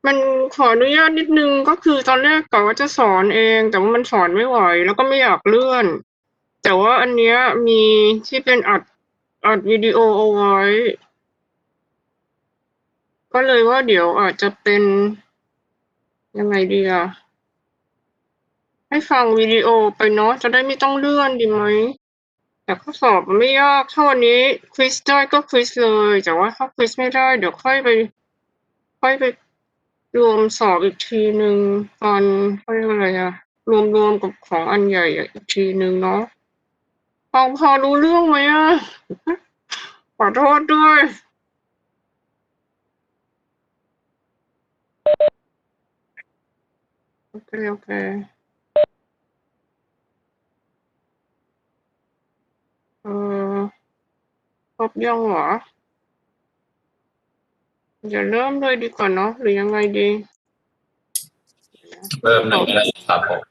มันขออนุญาตนิดนึงก็คือตอนแรกกะว่าจะสอนเองแต่ว่ามันสอนไม่ไหวแล้วก็ไม่อยากเลื่อนแต่ว่าอันเนี้ยมีที่เป็นอัดวิดีโอเอาไว้ก็เลยว่าเดี๋ยวอาจจะเป็นยังไงดีอะให้ฟังวิดีโอไปเนาะจะได้ไม่ต้องเลื่อนดีไหมแต่ข้อสอบมันไม่ยากถ้าวันนี้ควิซได้ก็ควิซเลยแต่ว่าถ้าควิซไม่ได้เดี๋ยวค่อยไปรวมสอบอีกทีหนึ่งตอนเขาเรียกว่าอะไรอะรวมกับของอันใหญ่อะอีกทีหนึ่งเนาะพอรู้เรื่องไหมอะขอโทษด้วยโอเคเออครบยังเหรออย่าเริ่มเลยดีกว่าเนาะหรือยังไงดีเริ่มหนึ่งก็ได้ครับผม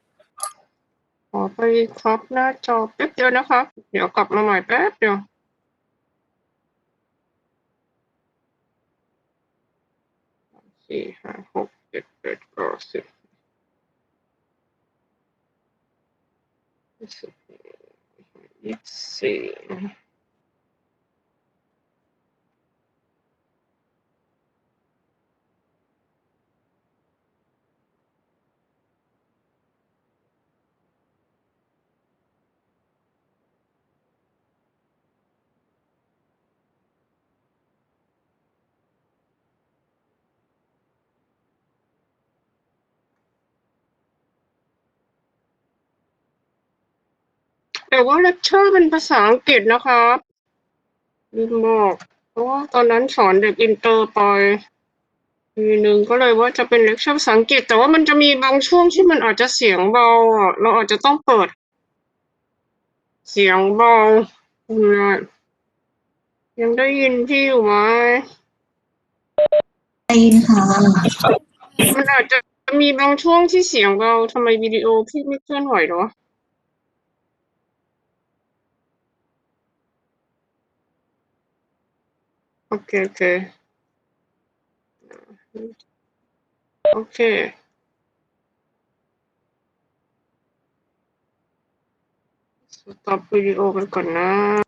ขอไปครับหน้าจอแป๊บเดียวนะครับเดี๋ยวกลับมาใหม่แป๊บเดียว4 5 6 7 8 9 1024แต่ว่าเลคเชอร์เป็นภาษาอังกฤษนะครับลืมบอกเพราะว่าตอนนั้นสอนเด็กอินเตอร์ไปทีหนึ่งก็เลยว่าจะเป็นเลคเชอร์ภาษาอังกฤษแต่ว่ามันจะมีบางช่วงที่มันอาจจะเสียงเบาอ่ะเราอาจจะต้องเปิดเสียงเบาเนี่ยยังได้ยินพี่อยู่ไหมได้ยินค่ะมันอาจจะมีบางช่วงที่เสียงเบาทำไมวิดีโอพี่ไม่เคลื่อนไหวเหรอโอเคโอเคสต็อปวิดีโอไปก่อนนะ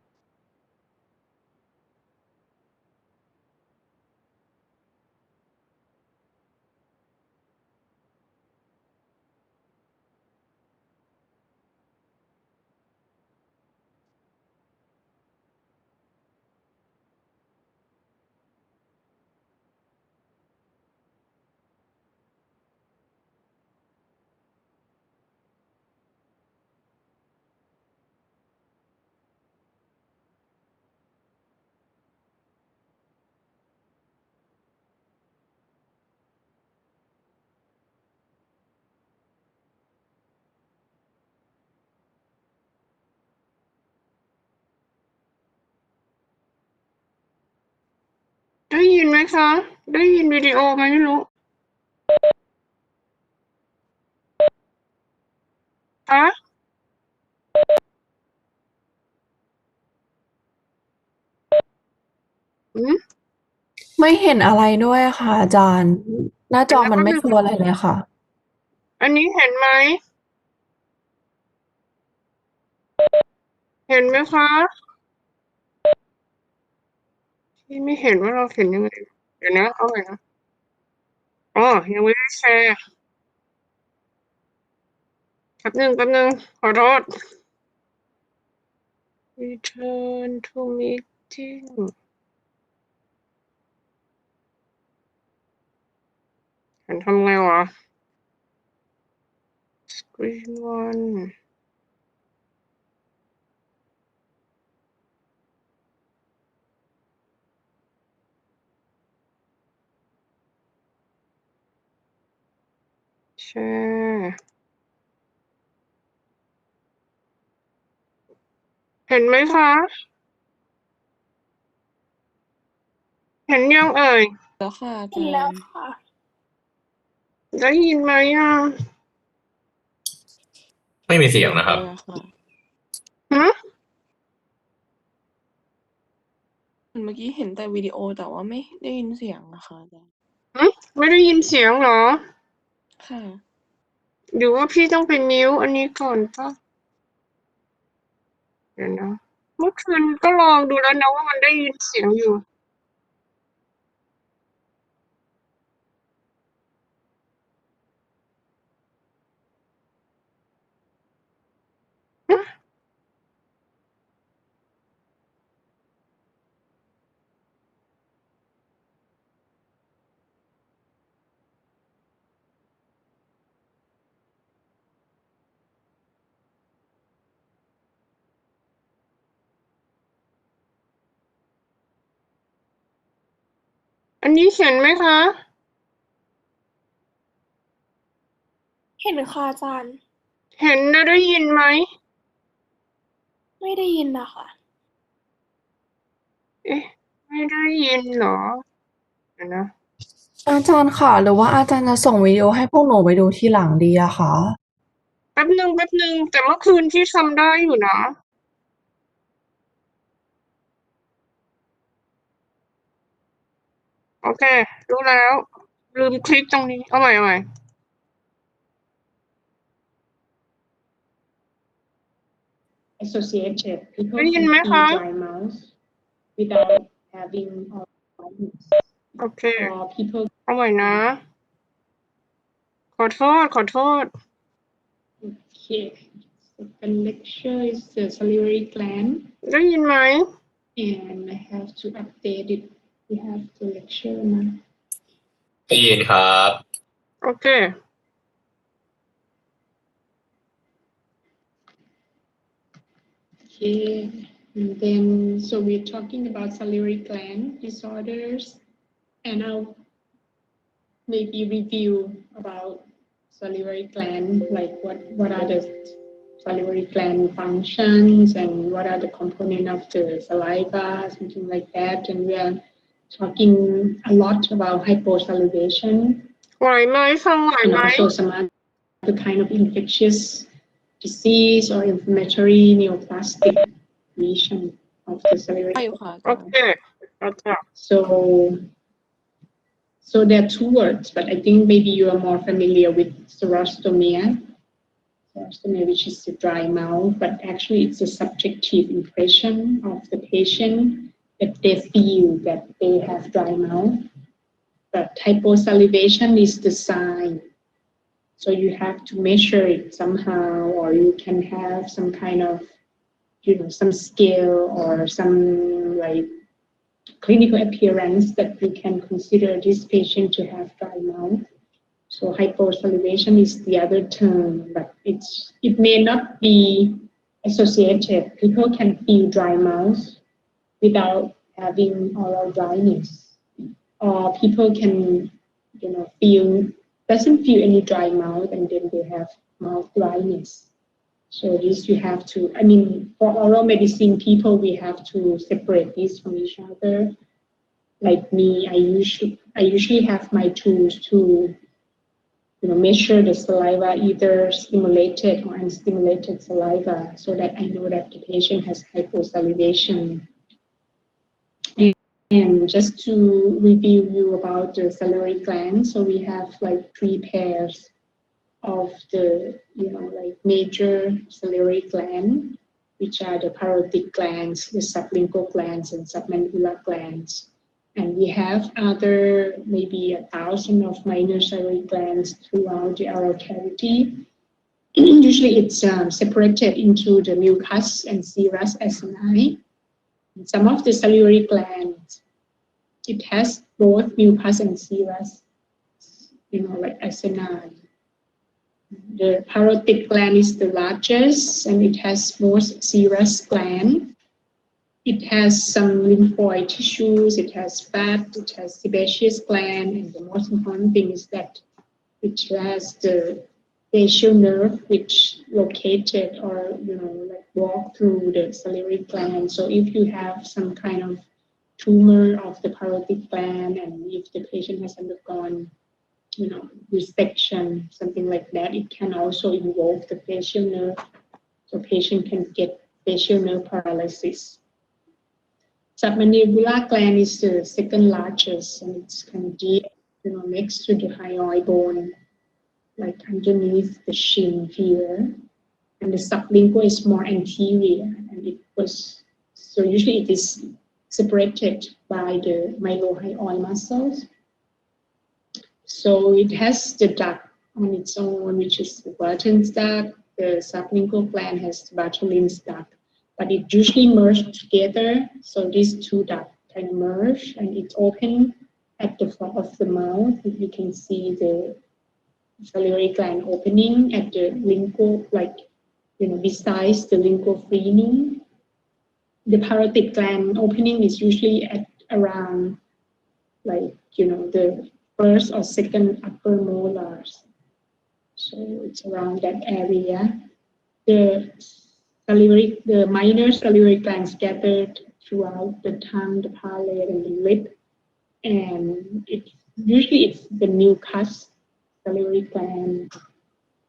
ได้ยินไหมคะได้ยินวิดีโอไหมไม่รู้คะอืมไม่เห็นอะไรด้วยค่ะอาจารย์หน้าจอมันไม่โชว์อะไรเลยค่ะอันนี้เห็นไหมเห็นไหมคะพี่ไม่เห็นว่าเราเห็นยังไงเดี๋ยวนะเอาใหม่นะอ๋อยังไม่ได้แชร์แป๊บนึงขอโทษ return to meeting ฉันทำไงวะ screen one แชร์เห็นไหมคะเห็นยังเอ่ยแล้วค่ะอา เห็น จา แล้ว รย์ ค่ะ ได้ยินไหมอ่ะ ไม่มีเสียงนะครับ เลยค่ะ ฮะ เมื่อกี้เห็นแต่วิดีโอแต่ว่าไม่ได้ยินเสียงนะคะอาจารย์ ไม่ได้ยินเสียงเหรอ ค่ะ หรือว่าพี่ต้องไปมิวอันนี้ก่อนปะเดี๋ยวนะเมื่อคืนก็ลองดูแล้วนะว่ามันได้ยินเสียงอยู่อันนี้เห็นไหมคะ เห็นค่ะอาจารย์ เห็นนะได้ยินไหม ไม่ได้ยินนะคะ เอ๊ะ ไม่ได้ยินเหรอเดี๋ยวนะ อาจารย์ค่ะ หรือว่าอาจารย์จะส่งวิดีโอให้พวกหนูไปดูทีหลังดีอะคะ แป๊บนึงแต่เมื่อคืนที่ทำได้อยู่นะ โอเค รู้แล้ว ลืมคลิกตรงนี้ เอาใหม่ associated. People ได้ยิน can ไหม feel คะ dry mouth without having orgasms. โอเค Or people เอาใหม่นะ ขอโทษ okay. Second lecture is the salivary gland, ได้ยินไหม and I have to update it. We have the lecture now. ได้ยินครับ โอเค Okay, and then so we're talking about salivary gland disorders, and I'll maybe review about salivary gland, like what are the salivary gland functions and what are the components of the saliva, something like that. And we are talking a lot about hyposalivation ไหวไหมฟังไหว and ไหม also some other kind of infectious disease or inflammatory neoplastic lesion of the salivary ได้อยู่ค่ะอา โอ จารย์ เคเอาจ้ะ So there are two words, but I think maybe you are more familiar with xerostomia, which is the dry mouth, but actually it's a subjective impression of the patient that they feel that they have dry mouth. But hyposalivation is the sign. So you have to measure it somehow, or you can have some kind of, some scale or some like clinical appearance that you can consider this patient to have dry mouth. So hyposalivation is the other term, but it may not be associated. People can feel dry mouth without having oral dryness, or people can, doesn't feel any dry mouth and then they have mouth dryness. So this you have to, for oral medicine people, we have to separate these from each other. Like me, I usually have my tools to measure the saliva, either stimulated or unstimulated saliva, so that I know that the patient has hyposalivation. And just to review you about the salivary gland, so we have like 3 pairs of the, like major salivary gland, which are the parotid glands, the sublingual glands, and submandibular glands. And we have other, maybe 1,000 of minor salivary glands throughout the oral cavity. Usually it's separated into the mucus and serous acini. Some of the salivary glands, it has both mucus and serous, like acini. The parotid gland is the largest, and it has most serous gland. It has some lymphoid tissues, it has fat, it has sebaceous gland, and the most important thing is that it has the facial nerve which located or like walk through the salivary gland. So if you have some kind of tumor of the parotid gland, and if the patient has undergone resection, something like that, it can also involve the facial nerve. So patient can get facial nerve paralysis. Submandibular gland is the second largest, and it's kind of deep next to the hyoid bone, like underneath the chin here. And the sublingual is more anterior, and it was, so usually it is separated by the mylohyoid muscles. So it has the duct on its own, which is the Barton's duct. The sublingual gland has the Bartolin's duct, but it usually merged together. So these two ducts kind of merge, and it's open at the front of the mouth. You can see the salivary gland opening at the lingual, like, besides the lingual frenum. The parotid gland opening is usually at around, like, the first or second upper molars. So it's around that area. The minor salivary glands scattered throughout the tongue, the palate, and the lip. And usually it's the mucus salivary gland.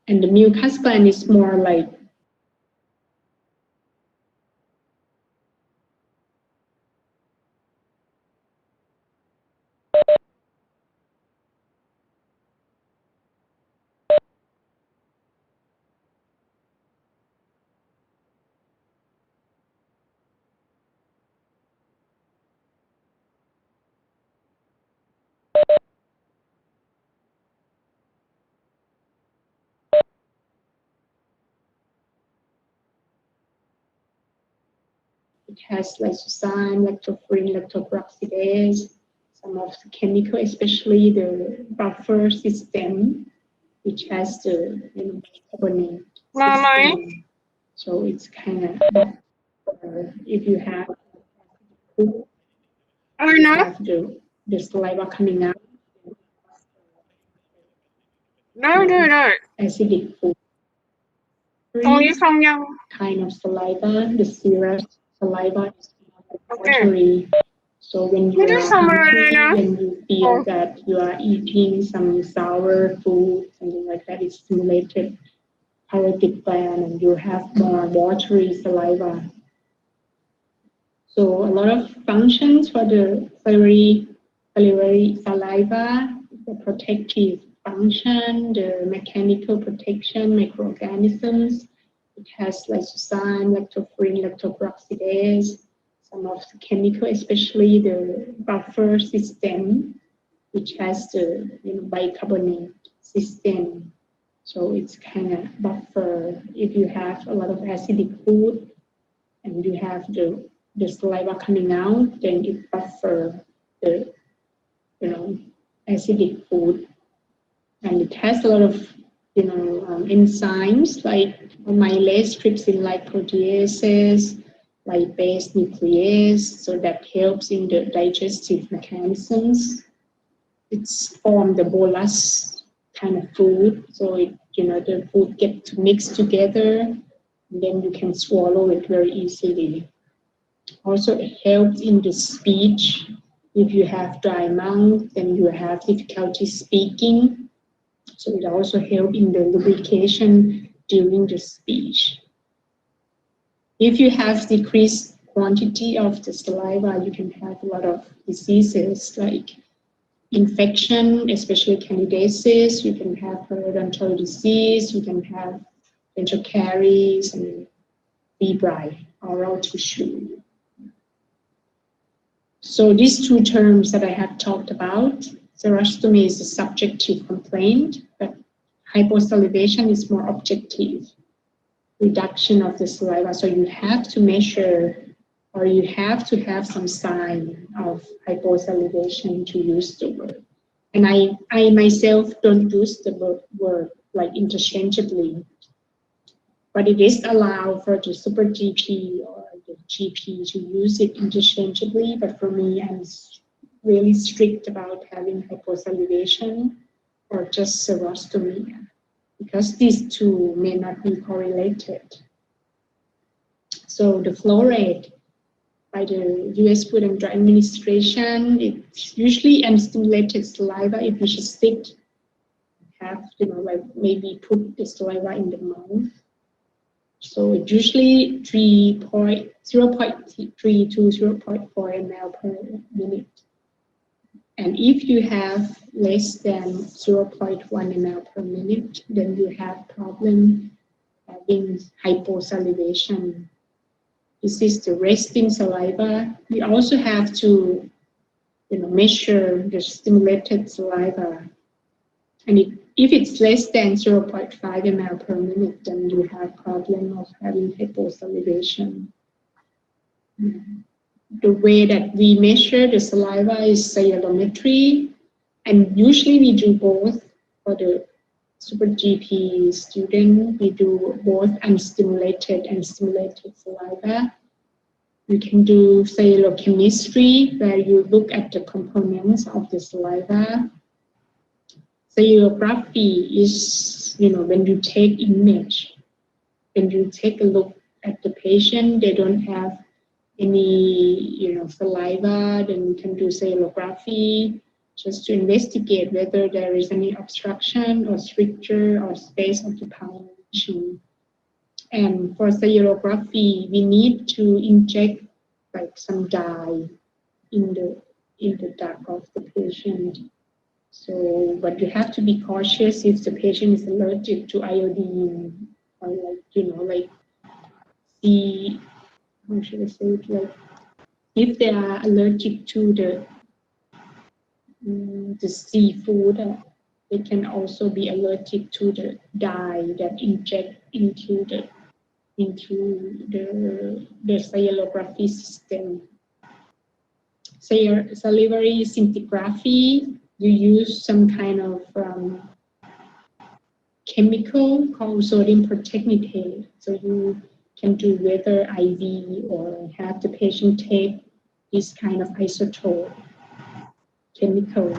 And the mucus gland is more like it has lysozyme, lactoferrin, lactoperoxidase, some of the chemical, especially the buffer system, which has the bicarbonate system. So it's kind of if you have the saliva coming out, ได้ acidic food. ตรงนี้ฟังยัง Kind of saliva, the serous saliva is watery. So when you are hungry, when you feel that you are eating some sour food, something like that, it's stimulated parotid gland, and you have more watery saliva. So a lot of functions for the salivary saliva, the protective function, the mechanical protection, microorganisms. It has lysozyme, lactoferrin, lactoperoxidase, some of the chemical, especially the buffer system, which has the bicarbonate system. So it's kind of buffer. If you have a lot of acidic food and you have the saliva coming out, then it buffer the acidic food. And it has a lot of enzymes like amylase, trypsin-like proteases, lipase, nuclease, so that helps in the digestive mechanisms. It's formed the bolus kind of food, so the food gets to mix together, and then you can swallow it very easily. Also, it helps in the speech. If you have dry mouth, then you have difficulty speaking. So it also helps in the lubrication during the speech. If you have decreased quantity of the saliva, you can have a lot of diseases like infection, especially candidiasis. You can have periodontal disease. You can have dental caries and febrile oral tissue. So these two terms that I have talked about, xerostomy is a subjective complaint, but hyposalivation is more objective, reduction of the saliva. So you have to measure, or you have to have some sign of hyposalivation to use the word. And I myself don't use the word like interchangeably, but it is allowed for the super GP or the GP to use it interchangeably. But for me, I'm really strict about having hyposalivation or just xerostomy, because these two may not be correlated. So the flow rate by the U.S. Food and Drug Administration, it's usually unstimulated saliva. If you should sit, have like maybe put the saliva in the mouth. So it's usually 0.3 to 0.4 ml per minute. And if you have less than 0.1 ml per minute, then you have problem having hyposalivation. This is the resting saliva. We also have to measure the stimulated saliva. And if it's less than 0.5 ml per minute, then you have problem of having hyposalivation. The way that we measure the saliva is cyanometry, and usually we do both. For the Super GP student, we do both unstimulated and stimulated saliva. You can do cyanochemistry, where you look at the components of the saliva. Cyanography is, when you take image, when you take a look at the patient, they don't have any, saliva, then you can do cyanography just to investigate whether there is any obstruction or stricture or space occupation. And for cyanography, we need to inject like some dye in the duct of the patient. So, but you have to be cautious if the patient is allergic to iodine or how should I say it? Like if they are allergic to the seafood, they can also be allergic to the dye that inject into the cyanography system. Salivary scintigraphy, you use some kind of chemical called sodium pertechnetate. So you can do whether IV or have the patient take this kind of isotope chemical,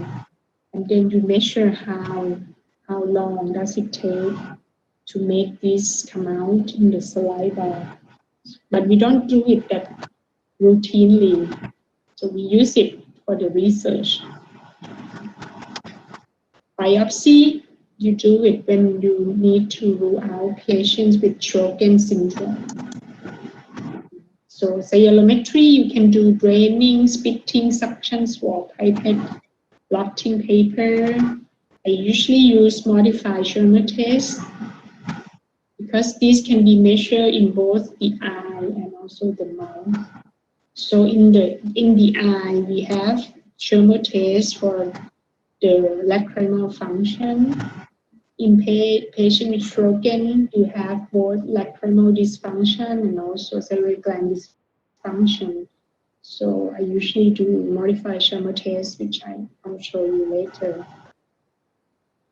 and then you measure how long does it take to make this come out in the saliva. But we don't do it that routinely, so we use it for the research. Biopsy, you do it when you need to rule out patients with Sjögren syndrome. So cyanometry, you can do draining, spitting, suction, swab, pipette, blotting paper. I usually use modified Schirmer test because these can be measured in both the eye and also the mouth. So in the eye, we have Schirmer test for the lacrimal function. In patient with Sjögren, you have both lacrimal dysfunction and also salivary gland dysfunction. So I usually do modified Schirmer test, which I'll show you later.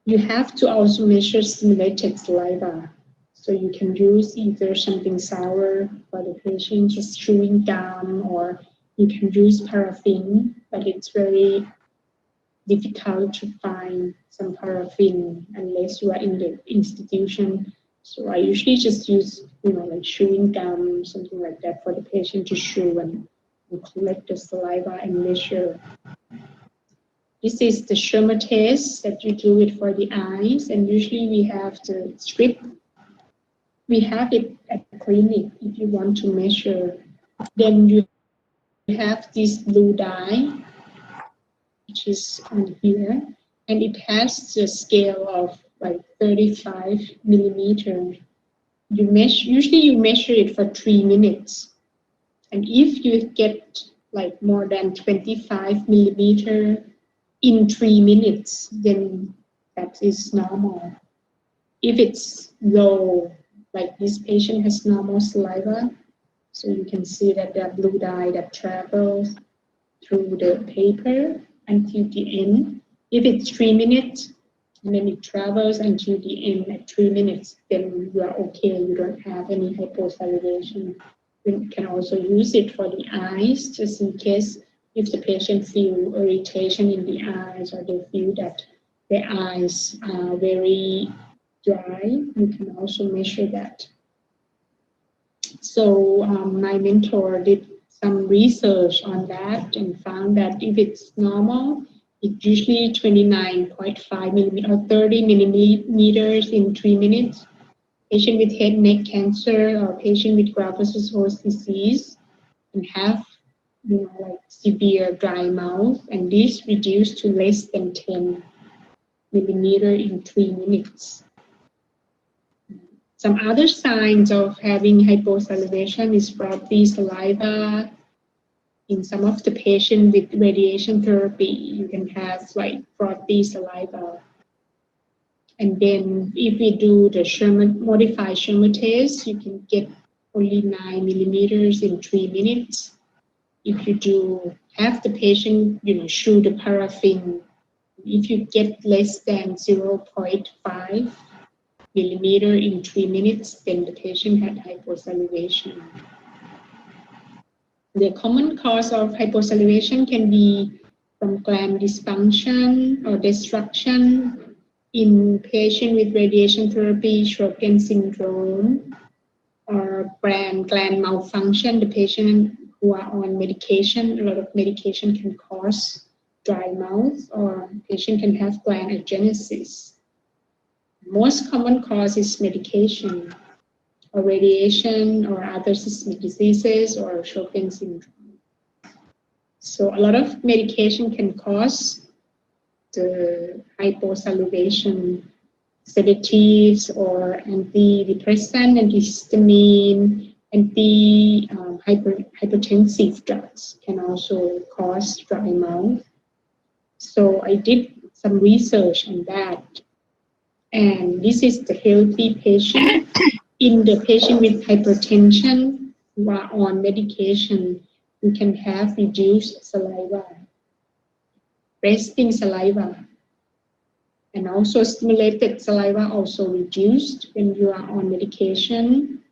You have to also measure stimulated saliva. So you can use either something sour for the patient, just chewing gum, or you can use paraffin, but it's very difficult to find some paraffin unless you are in the institution. So I usually just use, like chewing gum, something like that for the patient to chew and collect the saliva and measure. This is the Schirmer test that you do it for the eyes, and usually we have the strip. We have it at the clinic if you want to measure. Then you have this blue dye, which is on here, and it has a scale of like 35 millimeters. Usually you measure it for 3 minutes. And if you get like more than 25 millimeters in 3 minutes, then that is normal. If it's low, like this patient has normal saliva, so you can see that the blue dye that travels through the paper until the end. If it's 3 minutes, and then it travels until the end at 3 minutes, then you are okay, you don't have any hyposalivation. You can also use it for the eyes, just in case if the patient feels irritation in the eyes, or they feel that their eyes are very dry, you can also measure that. So my mentor did some research on that and found that if it's normal, it's usually 29.5 millimeters or 30 millimeters in 3 minutes. Patient with head and neck cancer or patient with graft versus host disease and have like severe dry mouth, and this reduced to less than 10 millimeter in 3 minutes. Some other signs of having hyposalivation is frothy saliva. In some of the patients with radiation therapy, you can have like frothy saliva. And then if we do the modified Sherman test, you can get only 9 millimeters in 3 minutes. If you do have the patient, chew the paraffin, if you get less than 0.5 millimeter in 3 minutes, then the patient had hyposalivation. The common cause of hyposalivation can be from gland dysfunction or destruction in patient with radiation therapy, Sjögren syndrome, or gland malfunction. The patient who are on medication, a lot of medication can cause dry mouth, or patient can have gland agenesis. Most common cause is medication or radiation or other systemic diseases or Sjögren syndrome. So a lot of medication can cause the hyposalivation, sedatives or antidepressant, antihistamine, hypertensive drugs can also cause dry mouth. So I did some research on that. And this is the healthy patient. In the patient with hypertension who are on medication, you can have reduced saliva, resting saliva, and also stimulated saliva also reduced when you are on medication.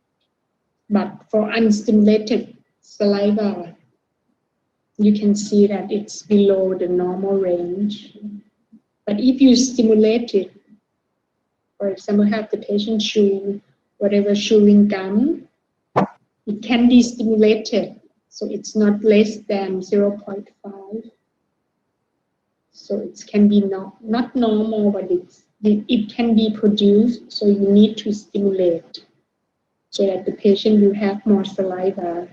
But for unstimulated saliva, you can see that it's below the normal range. But if you stimulate it, for example, have the patient chew whatever chewing gum, it can be stimulated. So it's not less than 0.5. So it can be not normal, but it can be produced. So you need to stimulate so that the patient will have more saliva.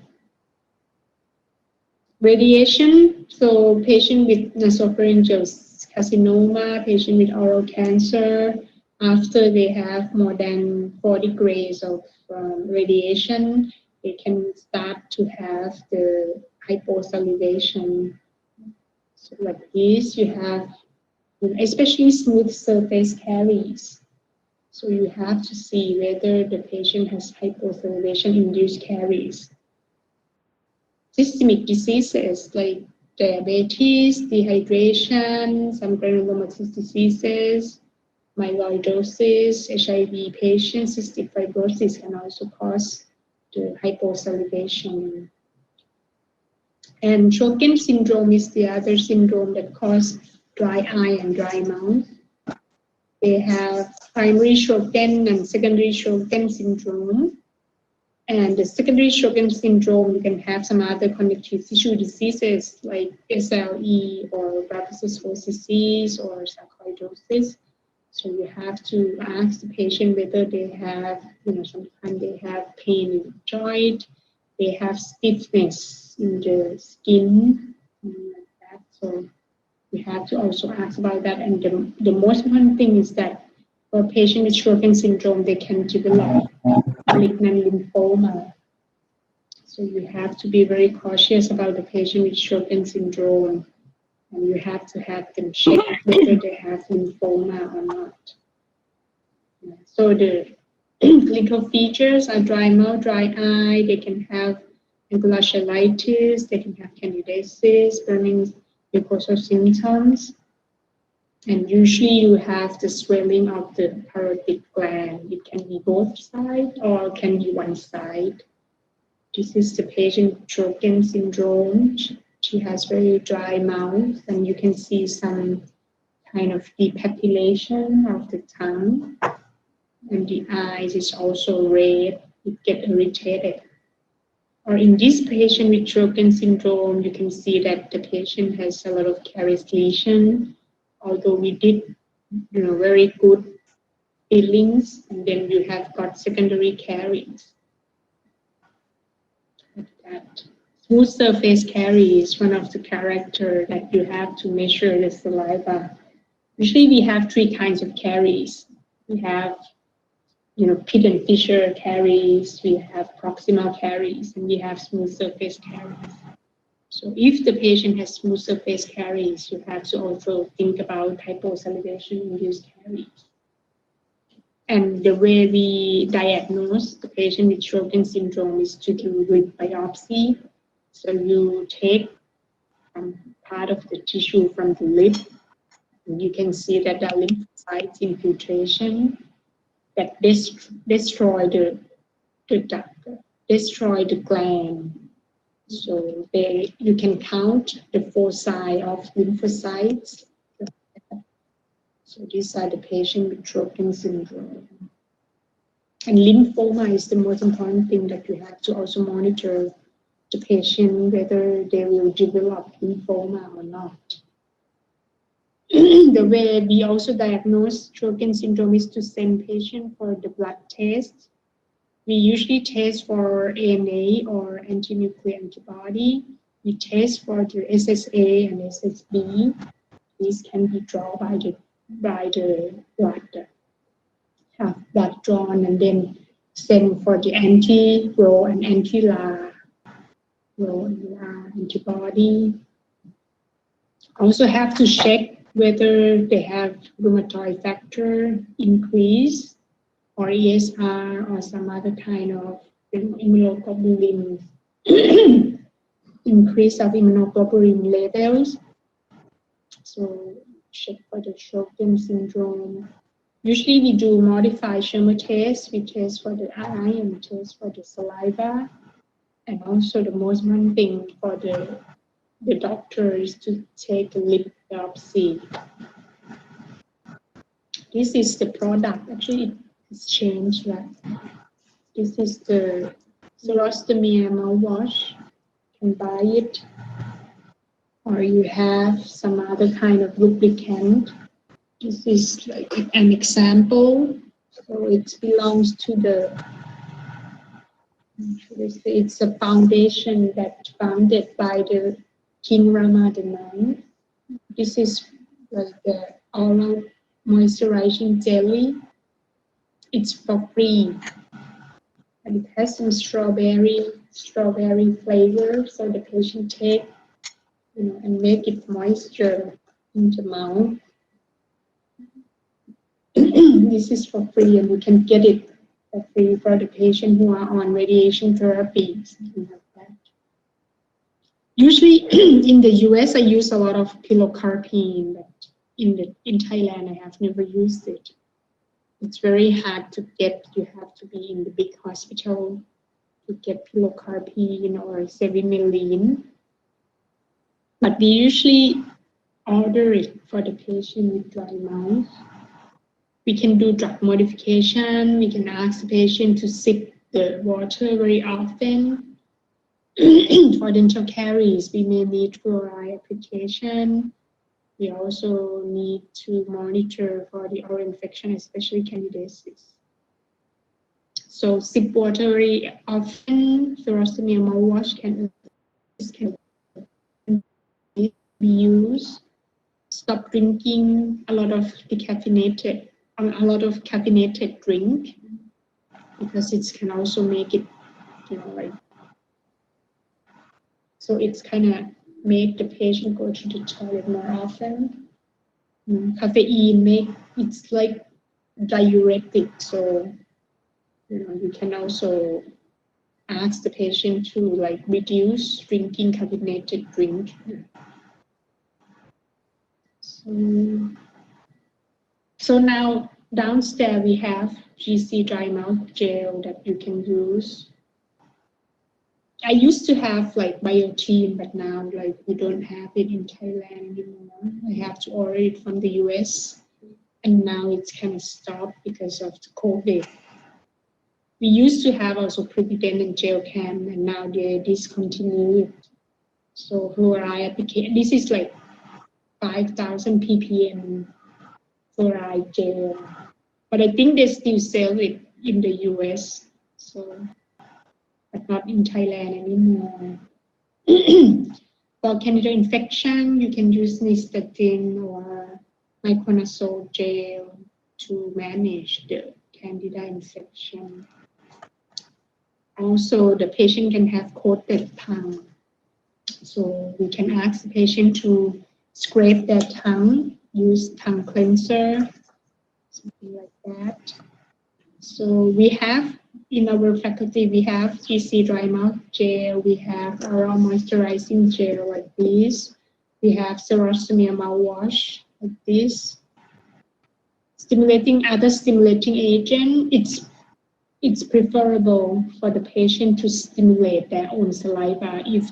Radiation, so patient with nasopharyngeal carcinoma, patient with oral cancer, after they have more than 40 grays of radiation, they can start to have the hyposalivation. So like this, you have, especially smooth surface caries. So you have to see whether the patient has hyposalivation-induced caries. Systemic diseases like diabetes, dehydration, some granulomatous diseases, myeloidosis, HIV patients, cystic fibrosis can also cause the hyposalivation. And Sjögren syndrome is the other syndrome that causes dry eye and dry mouth. They have primary Sjögren and secondary Sjögren syndrome. And the secondary Sjögren syndrome, you can have some other connective tissue diseases like SLE or graft-versus-host disease or sarcoidosis. So you have to ask the patient whether they have, sometimes they have pain in the joint, they have stiffness in the skin, like that. So we have to also ask about that. And the most important thing is that for a patient with Sjögren syndrome, they can develop malignant lymphoma. So you have to be very cautious about the patient with Sjögren syndrome. And you have to have them check whether they have lymphoma or not. So the clinical features are dry mouth, dry eye. They can have angular cheilitis. They can have candidiasis, burning mucosal symptoms. And usually you have the swelling of the parotid gland. It can be both sides or it can be one side. This is the patient with Sjögren syndrome. She has very dry mouth, and you can see some kind of depapillation of the tongue. And the eyes is also red, it gets irritated. Or in this patient with Sjögren syndrome, you can see that the patient has a lot of caries lesion, although we did very good fillings, and then you have got secondary caries. Like that. smooth surface caries, one of the character that you have to measure the saliva. Usually we have three kinds of caries. We have, pit and fissure caries, we have proximal caries, and we have smooth surface caries. So if the patient has smooth surface caries, you have to also think about hyposalivation-induced caries. And the way we diagnose the patient with Sjogren's syndrome is to do lip biopsy. So you take part of the tissue from the lip, and you can see that the lymphocytes infiltration that destroy the gland. So you can count the foci of lymphocytes. So these are the patient with Sjogren's syndrome. And lymphoma is the most important thing that you have to also monitor the patient, whether they will develop lymphoma or not. The way we also diagnose Sjogren's syndrome is to send patient for the blood test. We usually test for ANA or anti-nuclear antibody. We test for the SSA and SSB. These can be drawn by the blood, have blood drawn, and then send for the anti-Ro and anti-La antibody. Also have to check whether they have rheumatoid factor increase or ESR or some other kind of immunoglobulin increase of immunoglobulin levels. So check for the Sjogren's syndrome. Usually we do modified Schirmer tests. We test for the eye and we test for the saliva. And also the most important thing for the doctor is to take a lip biopsy. This is the product. Actually, it's changed. Right? This is the Serostomia mouthwash. You can buy it. Or you have some other kind of lubricant. This is like an example. So it belongs to it's a foundation that's founded by the King Rama IX. This is like the oral moisturizing jelly. It's for free. And it has some strawberry flavor. So the patient take, and make it moisture in the mouth. This is for free, and you can get it for free for the patient who are on radiation therapy. Something like that. Usually in the US, I use a lot of pilocarpine, but in Thailand, I have never used it. It's very hard to get. You have to be in the big hospital to get pilocarpine or cevimeline. But we usually order it for the patient with dry mouth. We can do drug modification. We can ask the patient to sip the water very often. For dental caries, we may need fluoride application. We also need to monitor for the oral infection, especially candidiasis. So sip water very often. Serostomia mouthwash can be used. Stop drinking a lot of caffeinated drink, because it can also make it, so it's kind of make the patient go to the toilet more often. Caffeine it's like diuretic, so you can also ask the patient to reduce drinking caffeinated drink. So now downstairs we have GC dry mouth gel that you can use. I used to have Biotin, but now we don't have it in Thailand anymore. I have to order it from the US, and now it's kind of stopped because of the COVID. We used to have also Prevident and Gelcam, and now they discontinued. So fluoride application. This is 5,000 ppm fluoride gel, but I think they still sell it in the US, so but not in Thailand anymore. For candida infection, you can use nystatin or micronazole gel to manage the candida infection. Also, the patient can have coated tongue. So we can ask the patient to scrape their tongue, use tongue cleanser, something like that. So we have, in our faculty, we have GC dry mouth gel, we have oral moisturizing gel like this, we have Serosmere mouthwash like this. Other stimulating agent, it's preferable for the patient to stimulate their own saliva if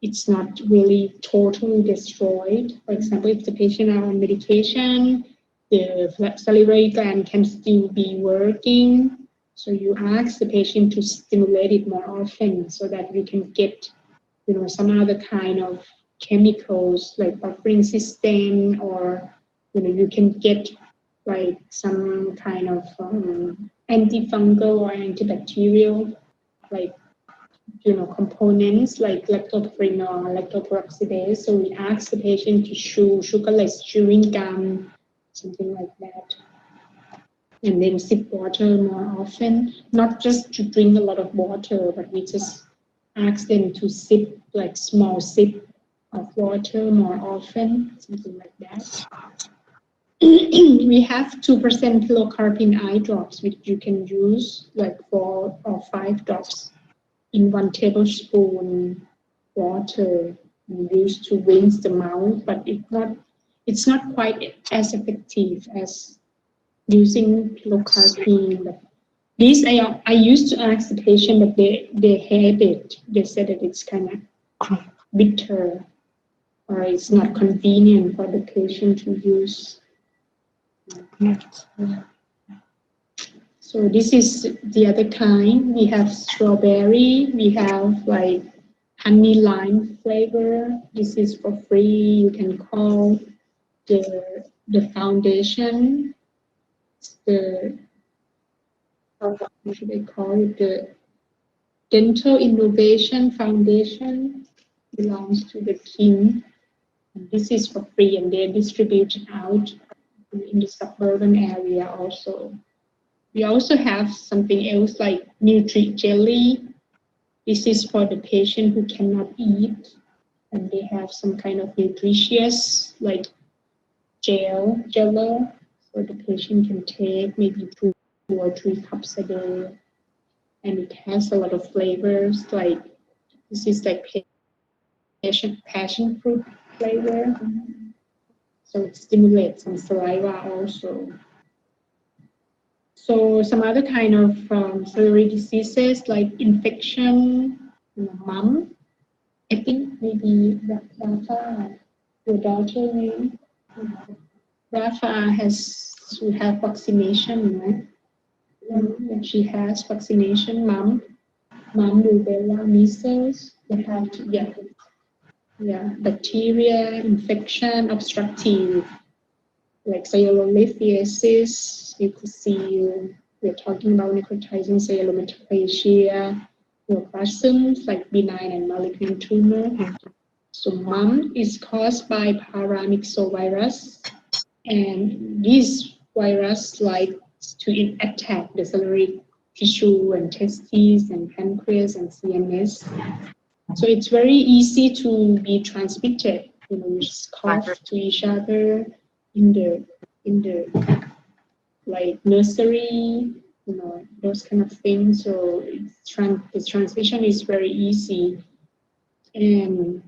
it's not really totally destroyed. For example, if the patient are on medication, the salivary gland can still be working. So you ask the patient to stimulate it more often so that we can get, some other kind of chemicals like buffering system, or, you can get like some kind of antifungal or antibacterial, like, components like lactoprinol, lactoperoxidase. So we ask the patient to chew sugarless chewing gum, something like that. And then sip water more often, not just to drink a lot of water, but we just ask them to sip like small sip of water more often, something like that. We have 2% pilocarpine eye drops, which you can use like 4 or 5 drops in 1 tablespoon water used to rinse the mouth, but it's not quite as effective as using pilocarpine. But this I used to ask the patient, but they hate it. They said that it's kind of bitter, or it's not convenient for the patient to use. So this is the other kind. We have strawberry. We have like honey lime flavor. This is for free. You can call the foundation. What should I call it? The Dental Innovation Foundation belongs to the King. And this is for free, and they're distributed out in the suburban area also. We also have something else like Nutri Jelly. This is for the patient who cannot eat, and they have some kind of nutritious like jello, so the patient can take maybe 2 or 3 cups a day. And it has a lot of flavors, like this is like passion fruit flavor. So it stimulates some saliva also. So some other kind of salivary diseases like infection, mum. I think maybe Rafa, your daughter name. Rafa has to have vaccination, right? She has vaccination. Mum, rubella, measles. They have to, bacteria, infection, obstructive, like cellulolithiasis. You could see we're talking about necrotizing cellulometaplasia, neoplasms like benign and malignant tumor. So MUM is caused by paramyxovirus, and this virus likes to attack the salivary tissue and testes and pancreas and CNS. So it's very easy to be transmitted. We just cough to each other in the like nursery, those kind of things. So the transmission is very easy. And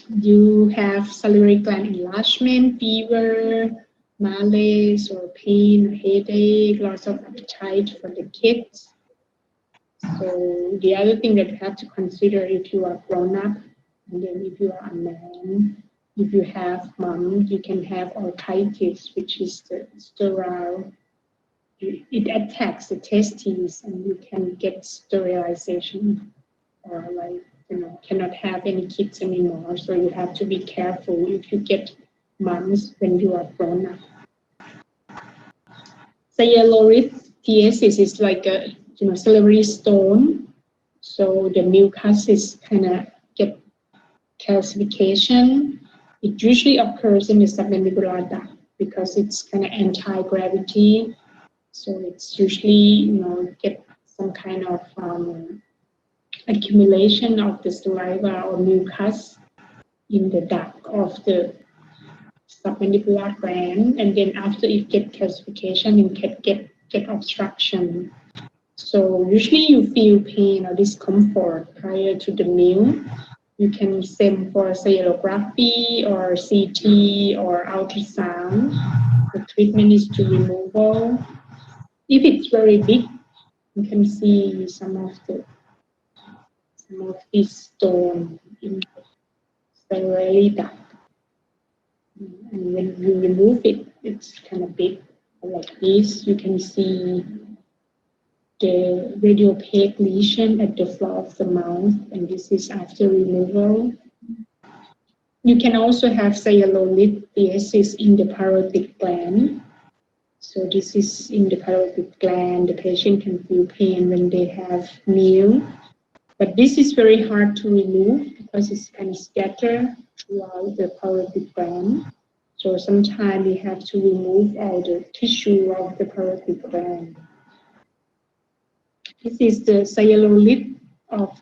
you have salivary gland enlargement, fever, malaise or pain, headache, loss of appetite for the kids. So the other thing that you have to consider if you are grown up, and then if you are a man, if you have MUM, you can have orchitis, which is the sterile. It attacks the testes, and you can get sterilization, or cannot have any kids anymore. So you have to be careful if you get MUMs when you are grown up. Cellulolithiasis is like a salivary stone. So the mucus is kind of get calcification, it usually occurs in the submandibular duct because it's kind of anti-gravity. So it's usually, get some kind of accumulation of the saliva or mucus in the duct of the submandibular gland, and then after it gets calcification, it get obstruction. So usually you feel pain or discomfort prior to the meal. You can send for cystoscopy or CT or ultrasound. The treatment is to removal. If it's very big, you can see some of this stone in the salivary duct. And when you remove it, it's kind of big. Like this, you can see the radiopaque lesion at the floor of the mouth, and this is after removal. You can also have cellulolithiasis in the parotid gland. So this is in the parotid gland. The patient can feel pain when they have meal. But this is very hard to remove because it's kind of scattered throughout the parotid gland. So sometimes we have to remove all the tissue of the parotid gland. This is the cellulolith of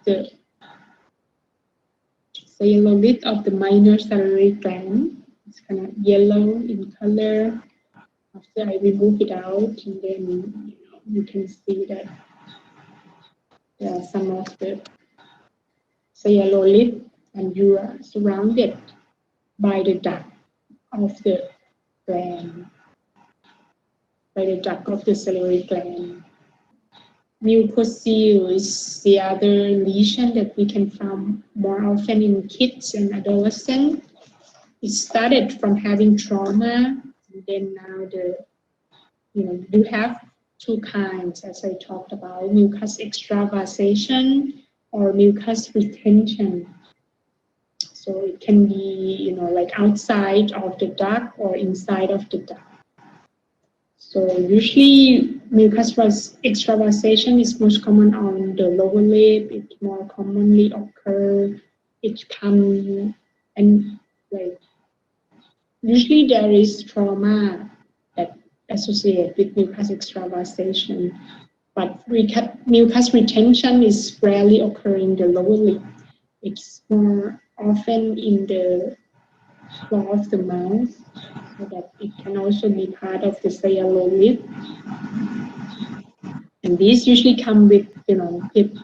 the minor salivary gland. It's kind of yellow in color. After I remove it out, and then you can see that there are some of the cellulolith, and you are surrounded by the duct of the gland, by the duct of the salivary gland. Mucocele is the other lesion that we can find more often in kids and adolescents. It started from having trauma, and then now you have two kinds, as I talked about, mucus extravasation or mucus retention. So it can be, like outside of the duct or inside of the duct. So usually mucus extravasation is most common on the lower lip. It more commonly occur. It comes and usually there is trauma that associated with mucus extravasation, but mucus retention is rarely occurring in the lower lip. It's more often in the floor of the mouth, so that it can also be part of the cellulolith. And these usually come with,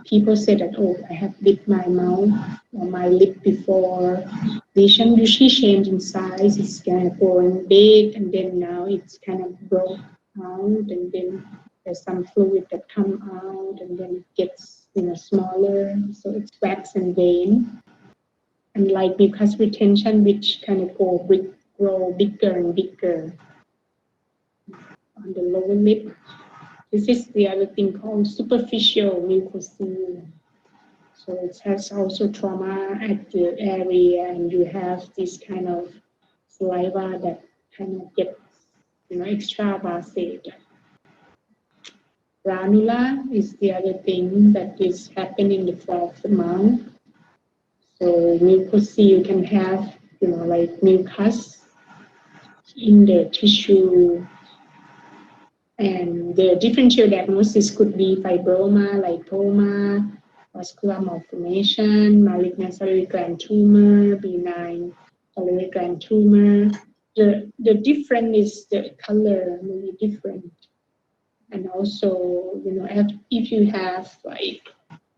people say that, oh, I have bit my mouth or my lip before. Lesion usually change in size. It's kind of growing big, and then now it's kind of broke out, and then there's some fluid that come out, and then it gets, smaller. So it's wax and vein. And like mucus retention, which kind of grow bigger and bigger on the lower lip. This is the other thing called superficial mucocele. So it has also trauma at the area, and you have this kind of saliva that kind of gets, extravasate. Granula is the other thing that is happening in the floor of the mouth. So mucocele can have, like mucus in the tissue. And the differential diagnosis could be fibroma, lipoma, vascular malformation, malignant salivary gland tumor, benign salivary gland tumor. The difference is the color may be different. And also, if you have like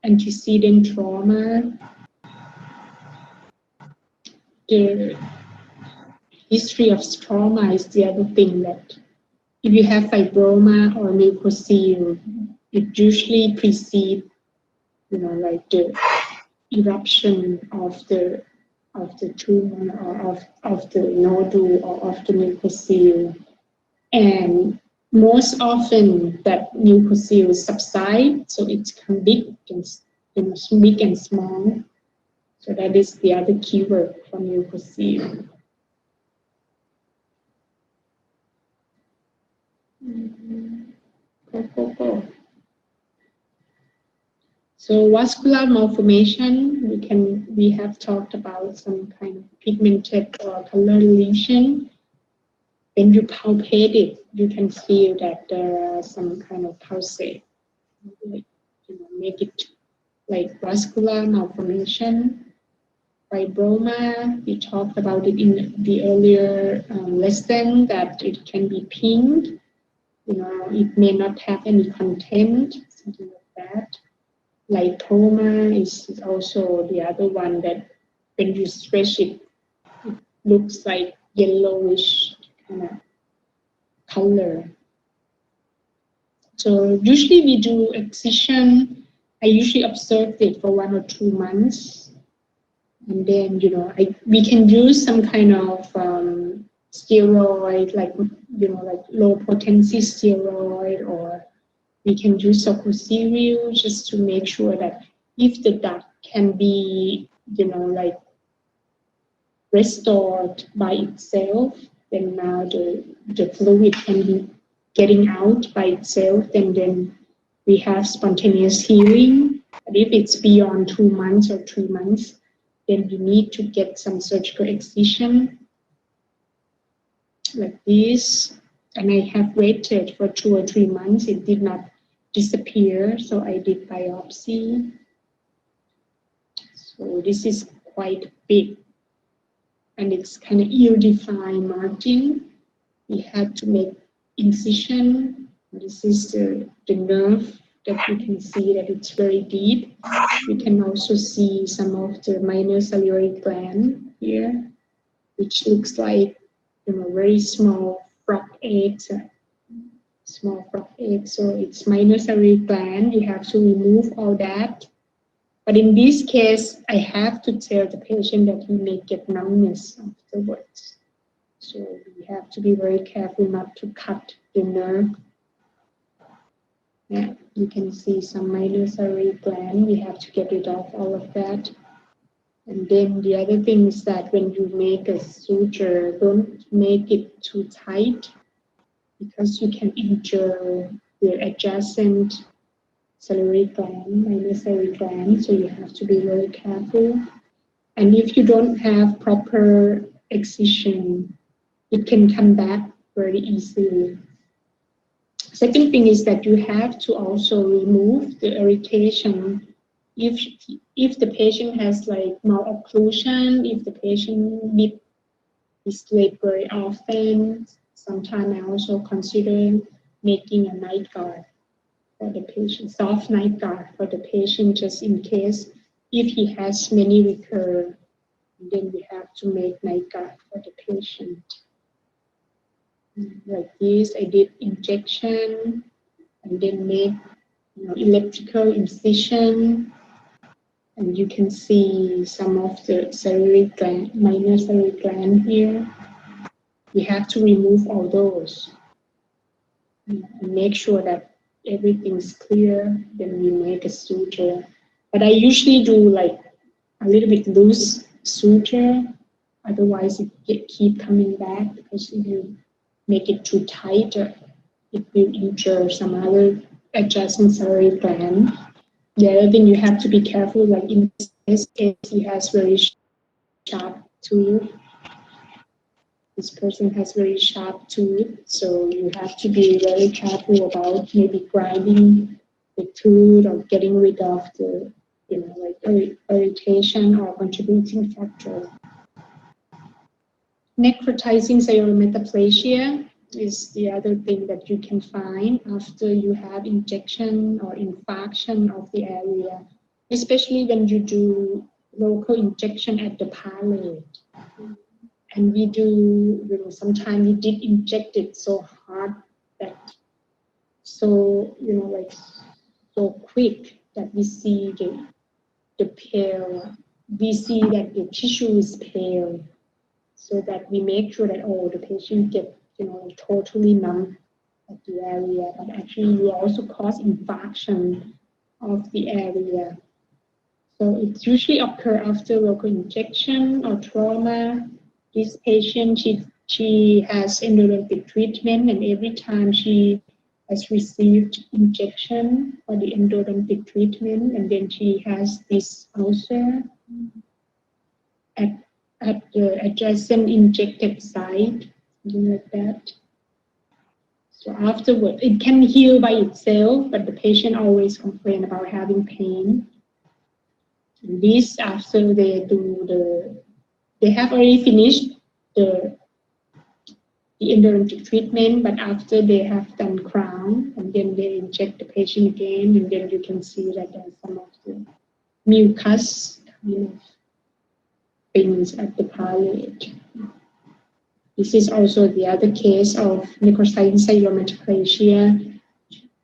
antecedent trauma, the history of trauma is the other thing that if you have fibroma or mucocele, it usually precedes, like the eruption of the tumor or of the nodule or of the mucocele. And most often that mucocele subsides, so it's big and big and small. So that is the other keyword for mucocele. Go. So vascular malformation, we have talked about some kind of pigmented or color lesion. When you palpate it, you can feel that there are some kind of pulsate, like, make it like vascular malformation. Fibroma, we talked about it in the earlier lesson, that it can be pink. It may not have any content, something like that. Lipoma is also the other one that when you stretch it, it looks like yellowish kind of color. So usually we do excision. I usually observe it for 1 or 2 months. And then, we can use some kind of steroid, like low potency steroid, or we can use Socoserial just to make sure that if the duct can be, restored by itself, then now the fluid can be getting out by itself, and then we have spontaneous healing. But if it's beyond 2 months or 3 months, then you need to get some surgical excision like this. And I have waited for 2 or 3 months. It did not disappear, so I did biopsy. So this is quite big, and it's kind of ill-defined margin. We had to make incision. This is the nerve that you can see that it's very deep. You can also see some of the minor salivary gland here, which looks like very small frog eggs. Small frog eggs. So it's minor salivary gland. You have to remove all that. But in this case, I have to tell the patient that he may get numbness afterwards. So we have to be very careful not to cut the nerve. Yeah, you can see some minor salivary gland. We have to get rid of all of that. And then the other thing is that when you make a suture, don't make it too tight, because you can injure the adjacent salivary gland, minor salivary gland. So you have to be very careful. And if you don't have proper excision, it can come back very easily. Second thing is that you have to also remove the irritation. If the patient has like malocclusion, if the patient needs to sleep very often, sometimes I also consider making a night guard for the patient, soft night guard for the patient, just in case if he has many recur, then we have to make night guard for the patient. Like this, I did injection and then make electrical incision, and you can see some of the salivary gland, minor salivary gland here. We have to remove all those and make sure that everything's clear. Then we make a suture. But I usually do like a little bit loose suture, otherwise it keep coming back, because if you make it too tight, it will injure some other adjacent salivary gland. The other thing you have to be careful, like in this case, he has very sharp tooth. This person has very sharp tooth, so you have to be very careful about maybe grinding the tooth or getting rid of the, like irritation or contributing factor. Necrotizing cellular metaplasia is the other thing that you can find after you have injection or infarction of the area, especially when you do local injection at the palate. And we do, sometimes we did inject it so hard that, so quick that we see the pale, we see that the tissue is pale, so that we make sure that, the patient get, totally numb at the area, but actually you also cause infarction of the area. So it usually occurs after local injection or trauma. This patient, she has endodontic treatment, and every time she has received injection for the endodontic treatment, and then she has this ulcer at the adjacent injected site, something like that. So afterward, it can heal by itself, but the patient always complain about having pain. And this after they have already finished the endodontic treatment, but after they have done crown, and then they inject the patient again, and then you can see that there's some of the mucus kind of things at the palate. This is also the other case of necrosizing metaplasia.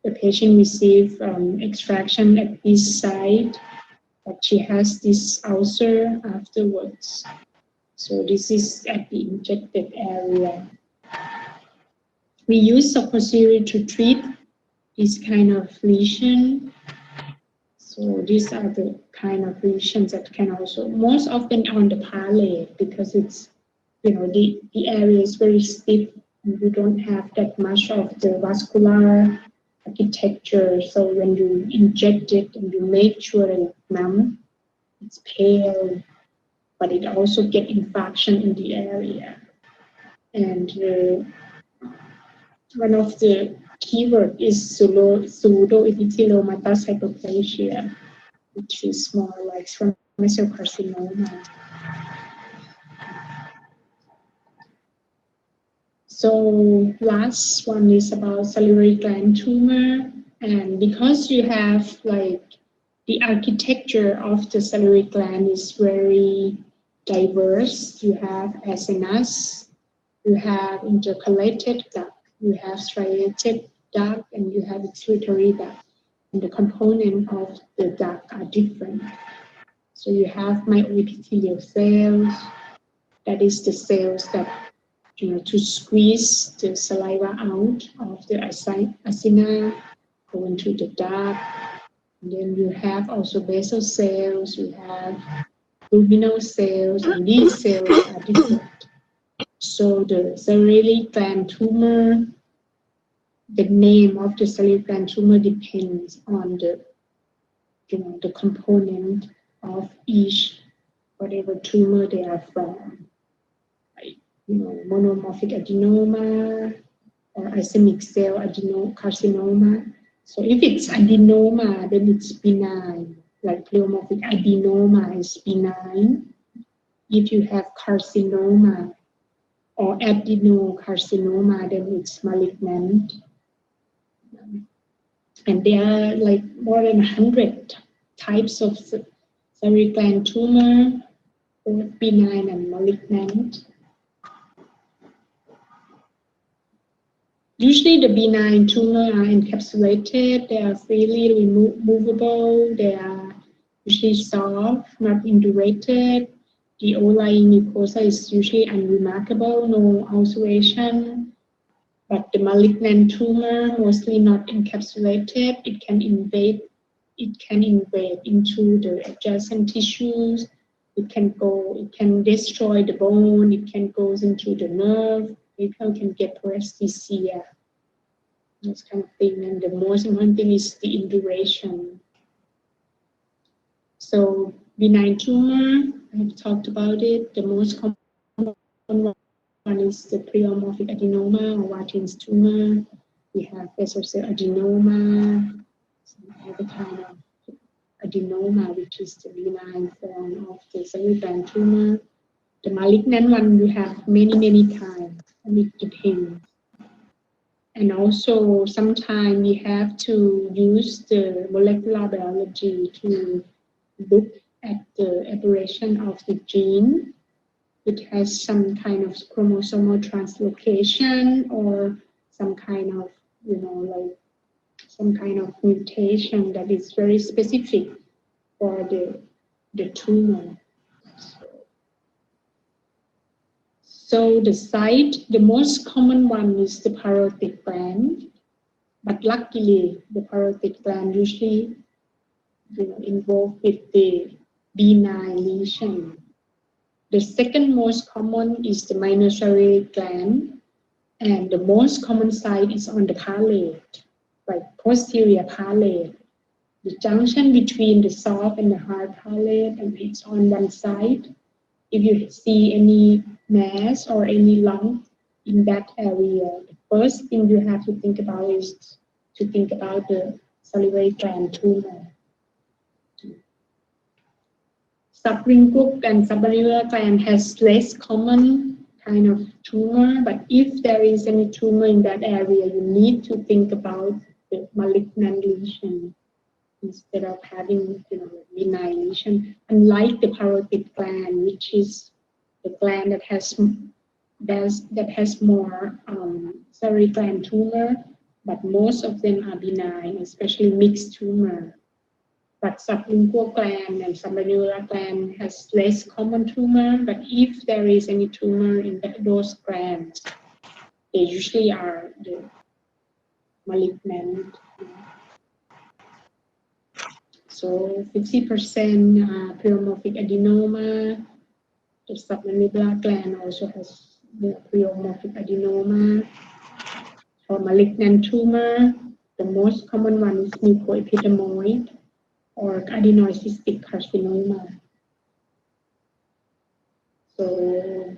The patient received extraction at this site, but she has this ulcer afterwards. So this is at the injected area. We use suppository to treat this kind of lesion. So these are the kind of lesions that can also, most often on the palate, because it's, the area is very stiff and you don't have that much of the vascular architecture. So when you inject it and you make sure that it's numb, it's pale, but it also get infarction in the area. And one of the keyword is pseudoepitheliomatous hyperplasia, which is more like squamous cell carcinoma. So last one is about salivary gland tumor, and because you have like the architecture of the salivary gland is very diverse. You have acinas, you have intercalated duct, you have striated duct, and you have excretory duct. And the component of the duct are different. So you have myoepithelial cells, that is the cells that, to squeeze the saliva out of the acina, go into the duct. And then you have also basal cells, you have luminal cells, and these cells are different. So the salivary gland tumor, the name of the salivary gland tumor depends on the, the component of each, whatever tumor they are from. Like, monomorphic adenoma or ischemic cell adenocarcinoma. So if it's adenoma, then it's benign. Like pleomorphic adenoma is benign. If you have carcinoma or adenocarcinoma, then it's malignant. And there are like more than 100 types of salivary gland tumor, both benign and malignant. Usually the benign tumor are encapsulated, they are freely removable, they are usually soft, not indurated. The overlying mucosa is usually unremarkable, no ulceration. But the malignant tumor, mostly not encapsulated, it can invade into the adjacent tissues. It can destroy the bone, it can go into the nerve, people can get paresthesia, this kind of thing. And the most important thing is the induration. So benign tumor, I've talked about it. The most common one is the pleomorphic adenoma or Watkins tumor. We have basal cell adenoma, some other kind of adenoma, which is the benign form of the salivary gland tumor. The malignant one, you have many kinds, and it depends. And also, sometimes you have to use the molecular biology to look at the aberration of the gene. It has some kind of chromosomal translocation or some kind of, like some kind of mutation that is very specific for the tumor. So the site, the most common one is the parotid gland, but luckily the parotid gland usually, involved with the benign lesion. The second most common is the minor salivary gland, and the most common site is on the palate. like posterior palate, the junction between the soft and the hard palate, and it's on one side. If you see any mass or any lump in that area, the first thing you have to think about is to think about the salivary gland tumor. Sublingual and submanular gland has less common kind of tumor, but if there is any tumor in that area, you need to think about the malignant lesion instead of having benign lesion. Unlike the parotid gland, which is the gland that has more salivary gland tumor, but most of them are benign, especially mixed tumor. But sublingual gland and submanular gland has less common tumor, but if there is any tumor in those glands, they usually are the malignant. So 50% pleomorphic adenoma. The submandibular gland also has the pleomorphic adenoma. For malignant tumor, the most common one is mucoepidermoid or adenoid cystic carcinoma. So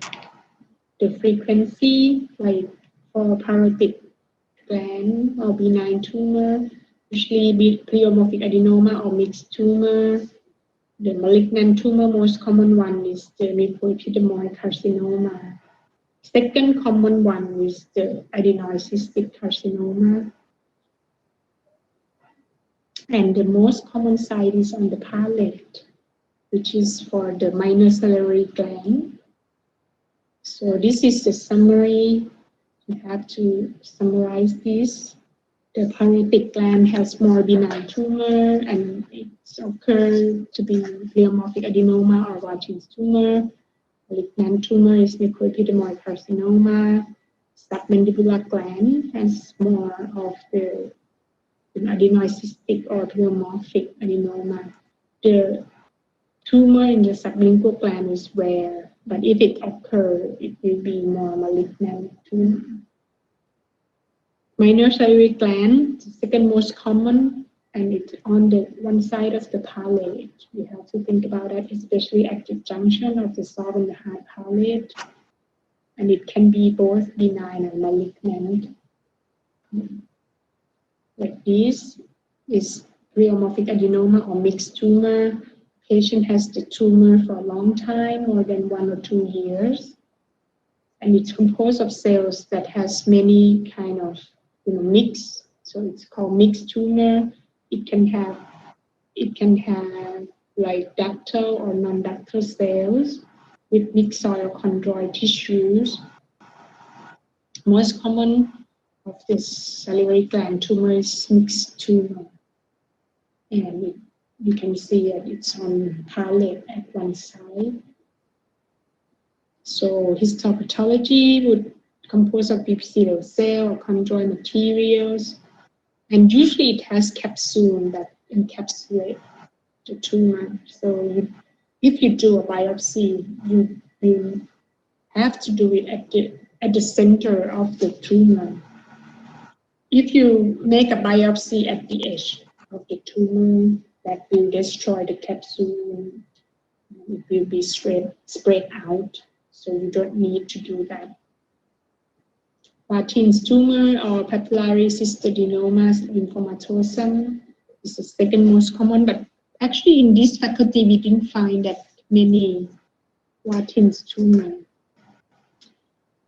the frequency, like for parotid gland or benign tumor, usually pleomorphic adenoma or mixed tumor. The malignant tumor, most common one is the mucoepidermoid carcinoma. Second common one is the adenoid cystic carcinoma. And the most common site is on the palate, which is for the minor salivary gland. So this is the summary. You have to summarize this. The parotid gland has more benign tumor, and it's occurred to be pleomorphic adenoma or Warthin's tumor. Malignant tumor is mucoepidermoid carcinoma. Submandibular gland has more of the adenoid cystic or pleomorphic adenoma. The tumor in the sublingual gland is rare, but if it occurs, it will be more malignant tumor. Minor salivary gland, the second most common, and it's on the one side of the palate. You have to think about that, especially at the junction of the soft and the hard palate. And it can be both benign and malignant. Like this is pleomorphic adenoma or mixed tumor. Patient has the tumor for a long time, more than 1 or 2 years. And it's composed of cells that has many kind of mix. So it's called mixed tumor. It can have like ductal or non-ductal cells with myxoid or chondroid tissues. Most common of this salivary gland tumor is mixed tumor. And you can see that it's on palate at one side. So histopathology would compose of epithelial cell or chondroid materials, and usually it has capsule that encapsulate the tumor. So if you do a biopsy, you have to do it at the center of the tumor. If you make a biopsy at the edge of the tumor, that will destroy the capsule. It will be spread out, so you don't need to do that. Warthin's tumor or papillary cystadenoma lymphomatosum is the second most common, but actually in this faculty we didn't find that many Warthin's tumor.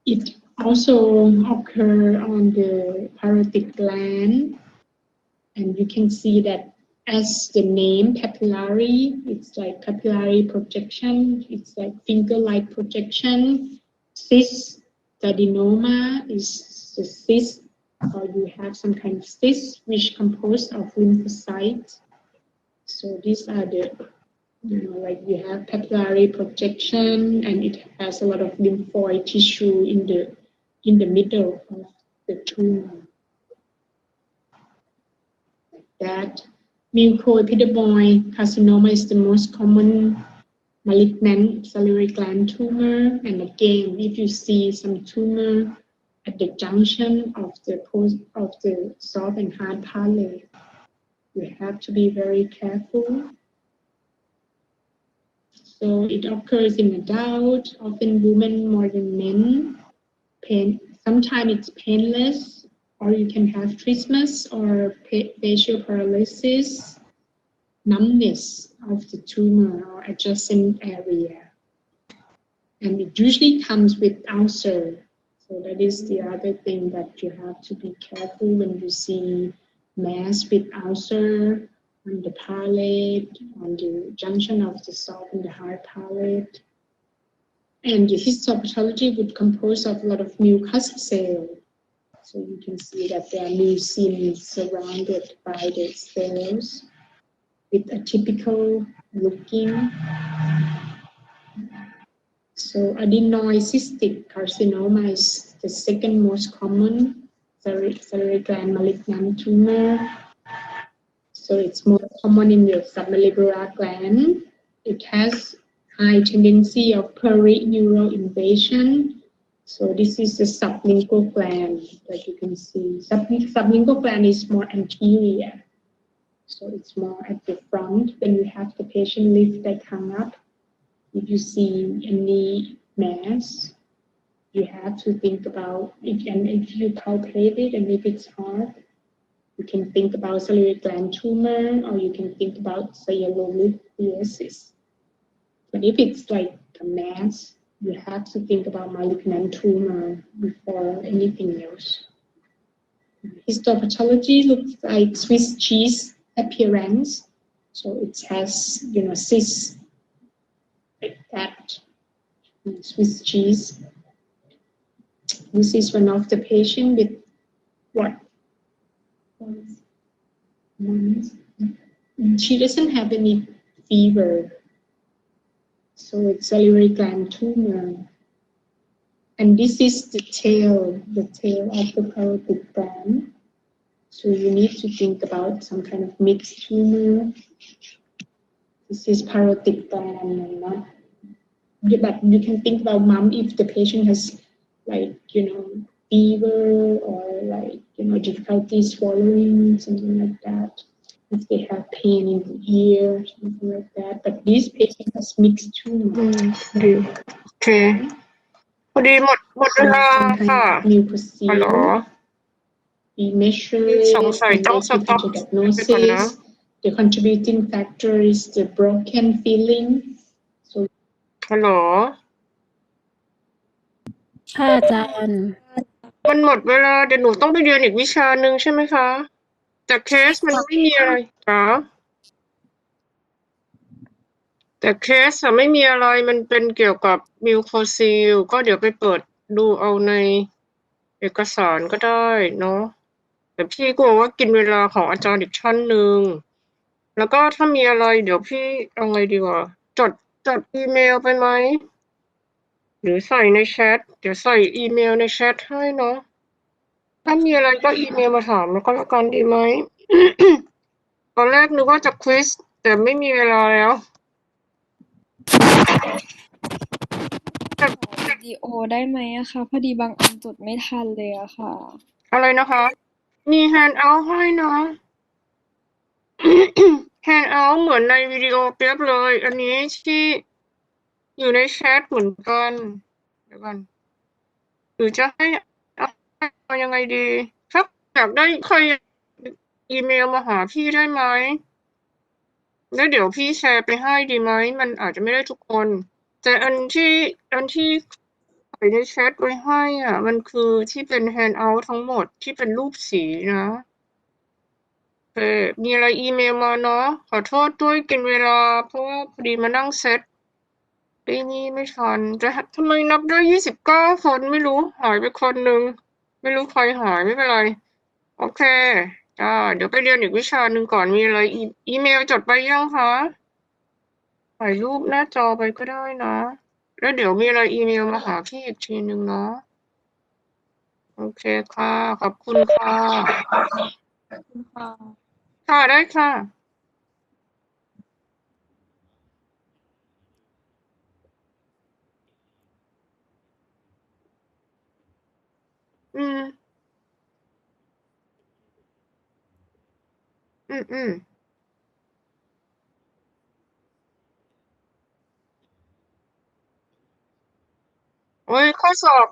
It also occurs on the parotid gland, and you can see that as the name papillary, it's like capillary projection, it's like finger-like projection. Cystadenoma is the cyst, or you have some kind of cyst which composed of lymphocytes. So these are the, like you have papillary projection, and it has a lot of lymphoid tissue in the middle of the tumor. Like that. Mucoepidermoid carcinoma is the most common malignant salivary gland tumor. And again, if you see some tumor at the junction of the soft and hard palate. You have to be very careful. So it occurs in adults, often women more than men. Sometimes it's painless, or you can have trismus or facial paralysis, numbness of the tumor or adjacent area. And it usually comes with ulcer. So that is the other thing that you have to be careful when you see mass with ulcer on the palate, on the junction of the soft and the hard palate. And the histopathology would compose of a lot of mucus cells. So you can see that there are mucins surrounded by the cells with a typical looking. So adenoid cystic carcinoma is the second most common salivary gland malignant tumor. So it's more common in the submammillary gland. It has high tendency of perineural invasion. So this is the sublingual gland that you can see. Sublingual gland is more anterior. So it's more at the front. When you have the patient lift their tongue up, if you see any mass, you have to think about it. And if you palpate it and if it's hard, you can think about salivary gland tumor, or you can think about pyelolithiasis. But if it's like a mass, you have to think about malignant tumor before anything else. Histopathology looks like Swiss cheese appearance. So it has, cysts like that. Swiss cheese. This is one of the patient with what? She doesn't have any fever. So it's salivary gland tumor. And this is the tail of the parotid gland. So you need to think about some kind of mixed tumor. This is parotid gland, not. But you can think about mom if the patient has fever or difficulty swallowing, something like that. If they have pain in the ear, something like that. But this patient has mixed tumor. ดีโอเคพอดีหมดเวลา Some ค่ะ kind of new ฮัลโหล procedure. We measure สง it สัย and ต้อง make สต็อป differential ไปก่อนนะ diagnosis. The contributing factor is the broken feeling. So ฮัลโหล ค่ะอาจารย์ มันหมดเวลาเดี๋ยวหนูต้องไปเรียนอีกวิชาหนึ่งใช่ไหมคะ แต่เคสมันไม่มีอะไรจ้าแต่เคสอะไม่มีอะไรมันเป็นเกี่ยวกับมิวโคซิลก็เดี๋ยวไปเปิดดูเอาในเอกสารก็ได้เนาะแต่พี่กลัวว่ากินเวลาของอาจารย์อีกท่านหนึ่งแล้วก็ถ้ามีอะไรเดี๋ยวพี่เอาไงดีวะจดอีเมลไปไหมหรือใส่ในแชทเดี๋ยวใส่อีเมลในแชทให้เนาะถ้ามีอะไรก็อีเมลมาถามแล้วก็แล้วกันดีไหม ตอนแรกนึกว่าจะควิซแต่ไม่มีเวลาแล้ว วิดีโอได้ไหมอะคะพอดีบางอันจดไม่ทันเลยอะค่ะ อะไรนะคะ มีแฮนด์เอาท์ให้เนาะ แฮนด์เอาท์เหมือนในวิดีโอเปียบเลย อันนี้ที่อยู่ในแชทเหมือนกันเดี๋ยวก่อนหรือจะให้เอายังไงดีถ้าอยากได้ใครอีเมลมาหาพี่ได้ไหมแล้วเดี๋ยวพี่แชร์ไปให้ดีไหมมันอาจจะไม่ได้ทุกคน แต่อันที่ใส่ในแชทไว้ให้อ่ะมันคือที่เป็นแฮนด์เอาท์ทั้งหมดที่เป็นรูปสีนะโอเคมีอะไรอีเมลมาเนาะขอโทษด้วยกินเวลาเพราะว่าพอดีมานั่งเซตไอ้นี่ไม่ทันแต่ทำไมนับได้29 คนไม่รู้หายไปคนหนึ่งไม่รู้ใครหายไม่เป็นไรโอเคจ้าเดี๋ยวไปเรียนอีกวิชาหนึ่งก่อนมีอะไรอีเมลจดไปยังคะถ่ายรูปหน้าจอไปก็ได้นะแล้วเดี๋ยวมีอะไรอีเมลมาหาพี่อีกทีหนึ่งเนาะโอเคค่ะขอบคุณค่ะค่ะได้ค่ะ อืม อืม โอ๊ยข้อสอบ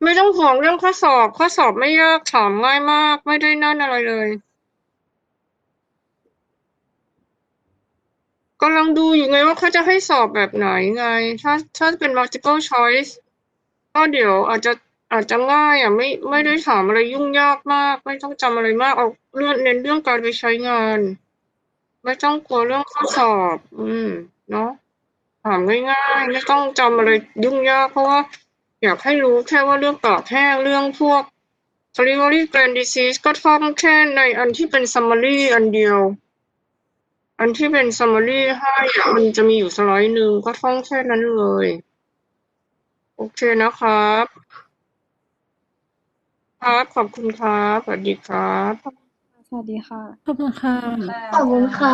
ไม่ต้องห่วงเรื่องข้อสอบ ข้อสอบไม่ยากถามง่ายมาก ไม่ได้นั่นอะไรเลย กำลังดูอยู่ไงว่าเขาจะให้สอบแบบไหนไง ถ้าเป็น multiple choice ก็เดี๋ยวอาจจะง่ายอะไม่ได้ถามอะไรยุ่งยากมาก ไม่ต้องจำอะไรมากเอาเน้นเรื่องการไปใช้งาน ไม่ต้องกลัวเรื่องข้อสอบ เนาะถามง่ายๆไม่ต้องจำอะไรยุ่งยากเพราะว่าอยากให้รู้แค่ว่าเรื่องปากแห้งเรื่องพวก salivary gland disease ก็ท่องแค่ในอันที่เป็น summary อันเดียว อันที่เป็น summary ให้อะมันจะมีอยู่สไลด์หนึ่งก็ท่องแค่นั้นเลย โอเคนะครับ ครับ ขอบคุณครับ สวัสดีครับ สวัสดีค่ะ ขอบคุณค่ะ ขอบคุณค่ะ